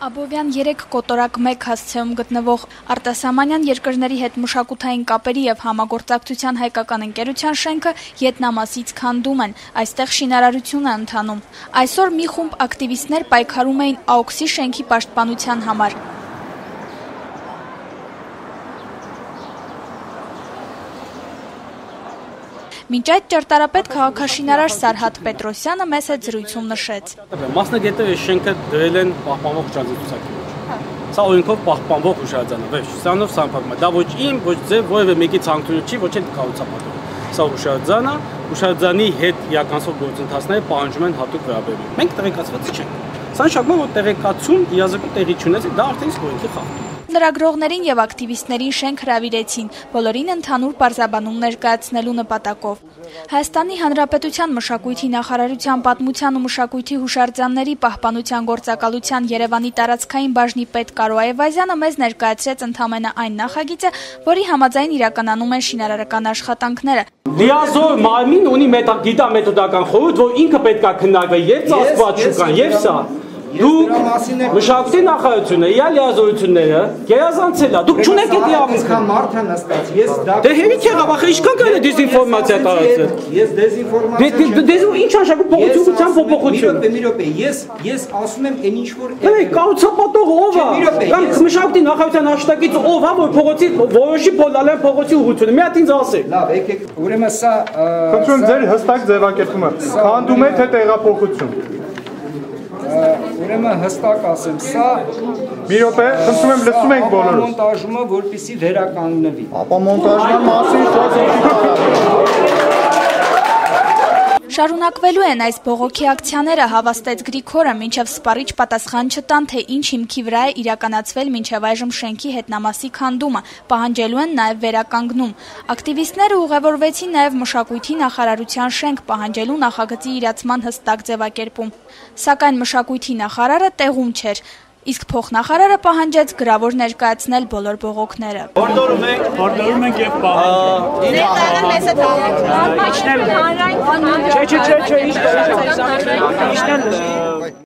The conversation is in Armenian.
Աբովյան 3 կոտորակ 1 հասցեում գտնվող արտասահմանյան երկրների հետ մշակութային կապերի և համագործակցության հայկական ընկերության շենքը ետնամասից քանդում են, այստեղ շինարարություն է ընթանում։ Այսօր մի խումբ ակտիվիստներ պայքարում էին ԱՕՔՍ-ի շենքի պաշտպանության համար։ Մինչ այդ ճարտարապետ քաղաքաշինարար Սարհատ Պետրոսյանը մեզ հետ զրույցում նշեց. Մասնագետները շենքը դրել են պահպանվող հուշարձանության մեջ։ Սա օրենքով պահպանվող հուշարձան է, սրանով սահմանվում է։ Դա ոչ իմ, ոչ ձեր, որևէ մեկի ցանկություն չի, ոչ էլ կառուցապատող։ Սա հուշարձան է, հուշարձանի հետ իրականացվող գործընթացները պահանջում են հատուկ վերաբերում։ Մենք տեղեկացված չենք։ Սա նշանակում է, որ տեղեկացում իրազեկում տեղի չունեցի, դա արդեն իսկ օրենքի խախտում է։ Լրագրողներին և ակտիվիստներին շենք հրավիրեցին, բոլորին ընդհանուր պարզաբանում ներկայացնելու նպատակով։ Հայաստանի Հանրապետության մշակույթի նախարարության պատմության ու մշակույթի հուշարձանների պահպանության գործակալության Երևանի տարածքային բաժնի պետ Կարո Այվազյանը մեզ ներկայացրեց ընդամենը այն նախագիծը, որի համաձայն իրականանում են շինարարական աշխատանքները։ Լիազոր մարմին ունի գիտամեթոդական խորհուրդ, որ ինքը պետք է քննարկվի եւ ծածկված շուկան, եւ սա։ Դուք մշակույթի նախարարությունը, իր լիազորությունները գերազանցել է։ Դուք չունեք այդ իրավունքը։ Մարդը նստած, ես դա Դե հերիք եղավ, ախր ինչքան կարելի է դեզինֆորմացիա տարածել։ Ես դեզինֆորմացիա Ինչ նշանակում փոխությունության փոփոխություն։ Մի րոպե, ես ասում եմ այն ինչ որ կառուցապատող ով է։ Կամ մշակույթի նախարարության հաշտակից ով է, որ փողոցի որոշի փոլալեն փողոցի ուղղությունը։ Մի հատ ինձ ասեք։ Լավ, եկեք, ուրեմն սա Խնդրում ձեր հստակ ձևակերպումը։ Քանդում է թե տեղափոխություն։ Ուրեմն հստակ ասեմ, սա Մի րոպե, խնդրում եմ լսում ենք բոլորս։ Մոնտաժումը որպեսզի վերականգնվի։ Ապա մոնտաժման մասին Շարունակվելու են այս բողոքի ակցիաները, հավաստեց Գրիգորը, մինչև սպառիչ պատասխան չտան, թե ինչ հիմքի վրա է իրականացվել մինչև այժմ շենքի հետնամասի քանդումը, պահանջելու են նաև վերականգնում։ Ակտիվիստները ուղևորվեցին նաև մշակույթի նախարարության շենք, պահանջելու նախագծի իրացման հստակ ձևակերպում։ Սակայն մշակույթի նախարարը տեղում չէր, իսկ փոխնախարարը պահանջեց գրավոր ներկայացնել բոլոր բողոքները։ Հորդորում ենք եւ պահանջում։